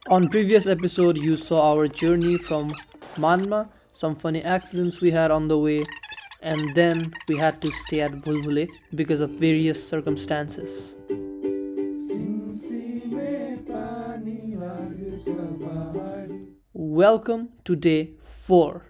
On previous episode you saw our journey from Myanmar, some funny accidents we had on the way, and then we had to stay at Bhulbhule because of various circumstances. Welcome to day 4.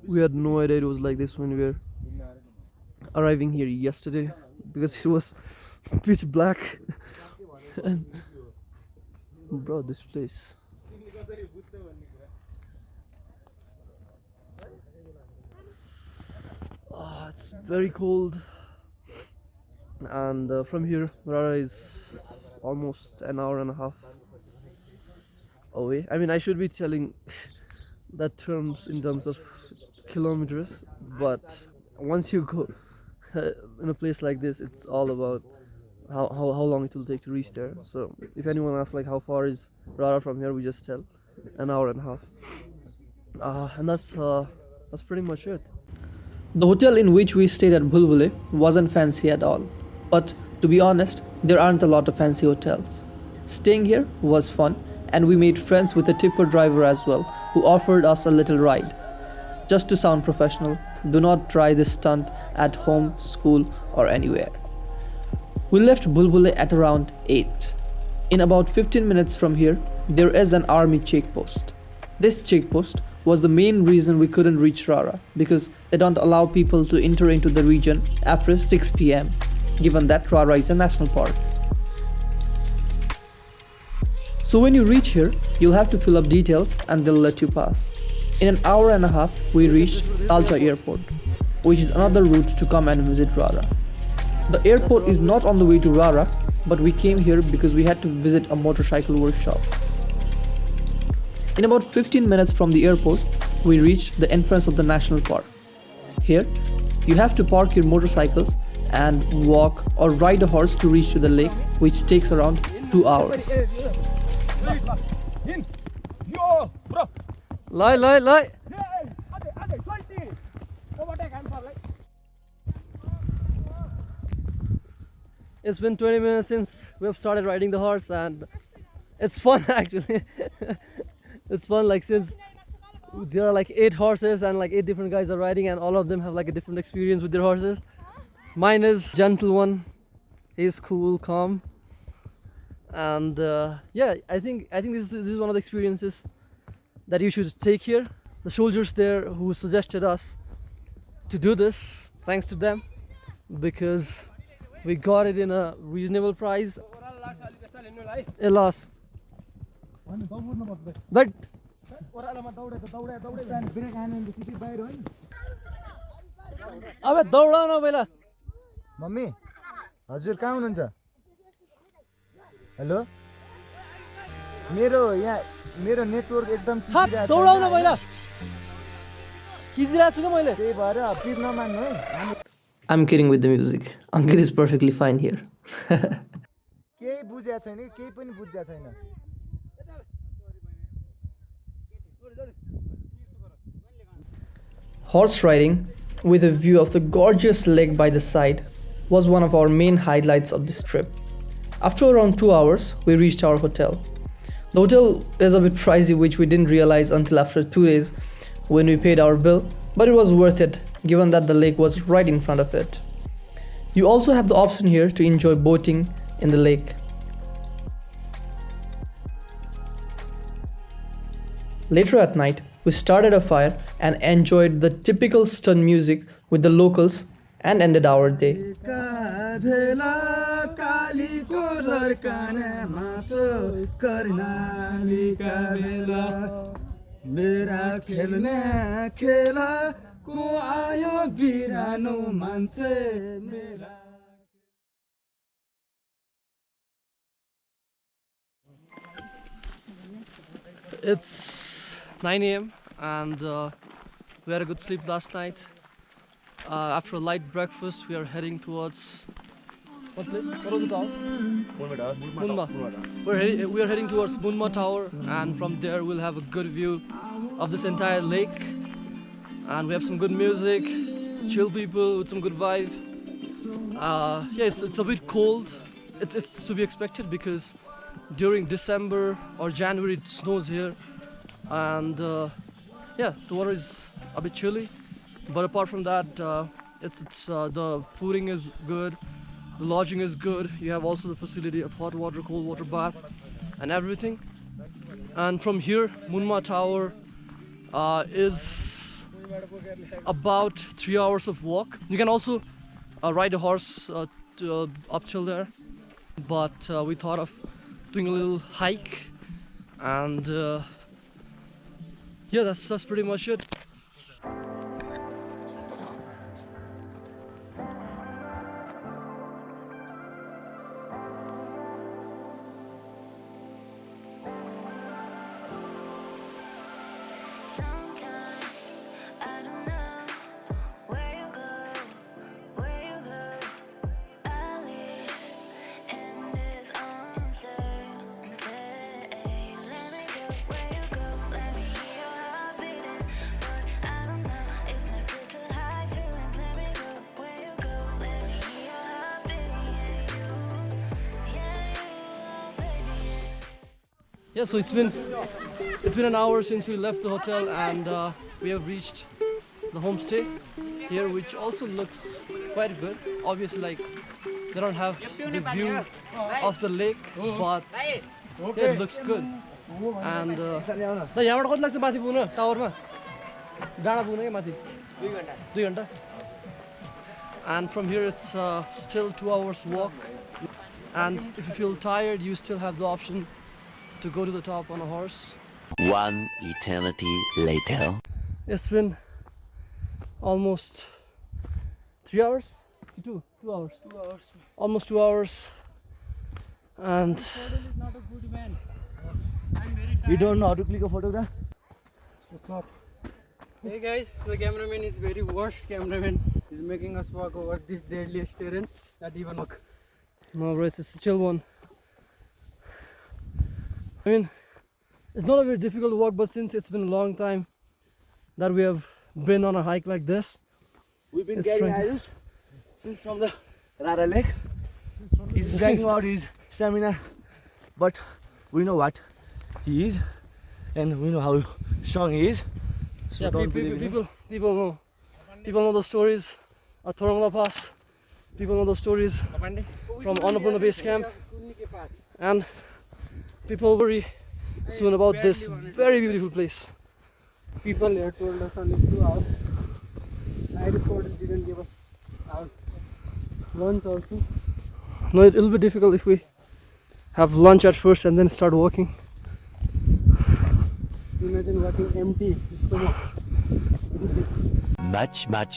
We had no idea it was like this when we were arriving here yesterday because it was pitch black. And bro, this place. It's very cold. And from here, Rara is almost an hour and a half away. I mean, I should be telling that terms in terms of kilometers, but once you go in a place like this, it's all about how long it will take to reach there. So if anyone asks like how far is Rara from here, we just tell an hour and a half. And that's pretty much it. The hotel in which we stayed at Bhulbhule wasn't fancy at all. But to be honest, there aren't a lot of fancy hotels. Staying here was fun, and we made friends with a tipper driver as well, who offered us a little ride. Just to sound professional, do not try this stunt at home, school, or anywhere. We left Bhulbhule at around 8. In about 15 minutes from here, there is an army checkpost. This checkpost was the main reason we couldn't reach Rara, because they don't allow people to enter into the region after 6 p.m, given that Rara is a national park. So when you reach here, you'll have to fill up details and they'll let you pass. In an hour and a half, we reached Talcha Airport, which is another route to come and visit Rara. The airport is not on the way to Rara, but we came here because we had to visit a motorcycle workshop. In about 15 minutes from the airport, we reached the entrance of the national park. Here, you have to park your motorcycles and walk or ride a horse to reach to the lake, which takes around 2 hours. Lie. It's been 20 minutes since we've started riding the horse, and it's fun actually. It's fun, like, since there are like 8 horses and like 8 different guys are riding, and all of them have like a different experience with their horses. Mine is gentle one. He's cool, calm, and yeah, I think this is one of the experiences that you should take here. The soldiers there who suggested us to do this, thanks to them, because we got it in a reasonable price. A loss. But अब दौडा न पहिला mummy हजुर कहाँ हुनुहुन्छ hello मेरो network एकदम दौडाउ न पहिला खिचिरहेको छु के मैले त्यही भएर प्लिज नमान्नु है I'm kidding with the music. Ankit is perfectly fine here. केही बुझ्या छैन केही पनि बुझ्या छैन Horse riding, with a view of the gorgeous lake by the side, was one of our main highlights of this trip. After around 2 hours, we reached our hotel. The hotel is a bit pricey, which we didn't realize until after 2 days when we paid our bill, but it was worth it given that the lake was right in front of it. You also have the option here to enjoy boating in the lake. Later at night, we started a fire and enjoyed the typical stun music with the locals and ended our day. It's 9 a.m. and we had a good sleep last night. After a light breakfast, we are heading towards what place? What was the tower? Munma. We are heading towards Munma Tower, and from there we'll have a good view of this entire lake. And we have some good music, chill people with some good vibe. Yeah, it's a bit cold. It's to be expected because during December or January it snows here, and yeah, the water is a bit chilly. But apart from that, the fooding is good, the lodging is good. You have also the facility of hot water, cold water bath, and everything. And from here, Munma Tower is about 3 hours of walk. You can also ride a horse up till there, but we thought of doing a little hike, and yeah, that's pretty much it. Sometimes I don't know where you go, I live in this uncertainty. Let me go where you go, let me hear your heart beating. But I don't know, it's not good to hide feelings. Let me go where you go, let me hear your heart beating. Yeah, you, baby. Yeah, so it's been an hour since we left the hotel, and we have reached the homestay here, which also looks quite good. Obviously, like, they don't have the view of the lake, but yeah, it looks good. And यहाँबाट कति लाग्छ माथि पुग्न टावरमा? डाँडा पुग्न के माथि? 2 घण्टा. And from here it's still 2 hours walk. And if you feel tired, you still have the option to go to the top on a horse. One eternity later. It's been almost 3 hours? 2 hours. 2 hours. Almost 2 hours. And You don't know how to click a photograph? What's up? Hey guys, the cameraman is very worst cameraman. He's making us walk over this deadliest terrain that even walk. no, bro, it's a chill one. I mean, it's not a very difficult walk, but since it's been a long time that we have been on a hike like this, We've been It's carrying trying Ayarush since from the Rara lake. He's dragging out his stamina, but we know what he is, and we know how strong he is. So yeah, don't believe in him. people know the stories of Thorongla Pass. People know the stories from Annapurna Base Camp, and people worry soon about this very beautiful place. People here told us only 2 hours. I reported didn't give us our lunch also. No, it'll be difficult if we have lunch at first and then start walking. Imagine walking empty stomach.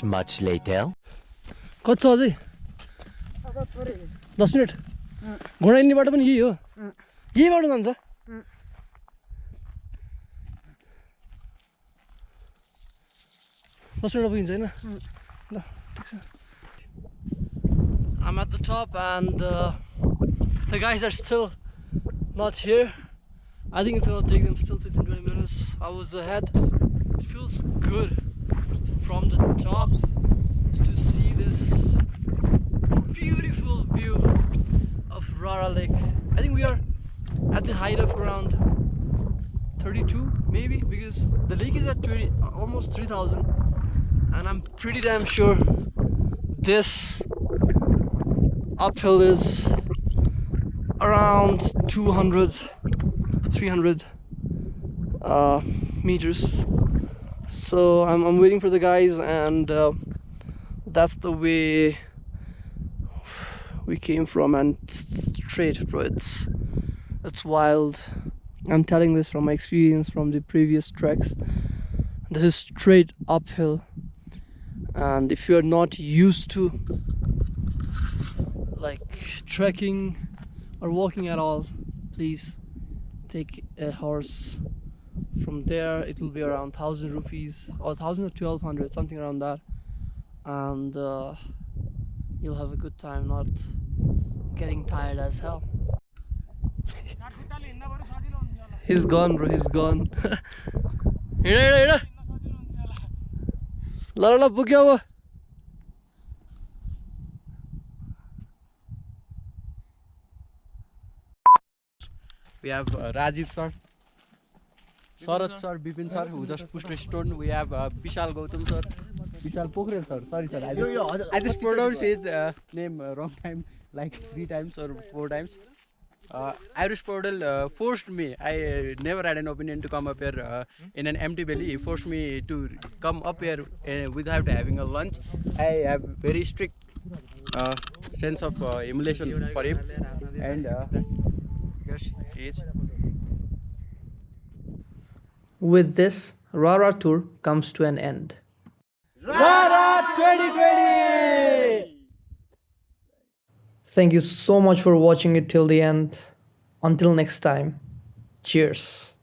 Much later. कति छ अझै? 10 minute? घोडा हिँड्ने बाटो पनि यही हो? यही बाटो जान्छ? I'm at the top, and the guys are still not here. I think it's gonna take them still 15-20 minutes. I was ahead. It feels good from the top to see this beautiful view of Rara Lake. I think we are at the height of around 32 maybe, because the lake is at almost 3,000, and I'm pretty damn sure this uphill is around 200-300 meters. So I'm waiting for the guys, and that's the way we came from, and straight, bro. It's wild. I'm telling this from my experience from the previous treks. This is straight uphill, and if you're not used to like trekking or walking at all, please take a horse. From there it will be around 1,000 rupees, or 1,000 or 1,200, something around that. and you'll have a good time, not getting tired as hell. He's gone, bro. He's gone. Here. La पुग्यो अब. We have Rajiv sir, Sarat sir, Bipin sir, who just pushed a stone. We have Vishal Gautam sir, Vishal Pokhrel sir. Sorry sir, I just pronounced his name wrong time, like 3 times or 4 times. Ayarush Podal forced me. I never had an opinion to come up here in an empty belly. He forced me to come up here without having a lunch. I have very strict sense of emulation for him, and yes, he is. With this, Rara tour comes to an end. Rara 2020! Thank you so much for watching it till the end. Until next time, cheers.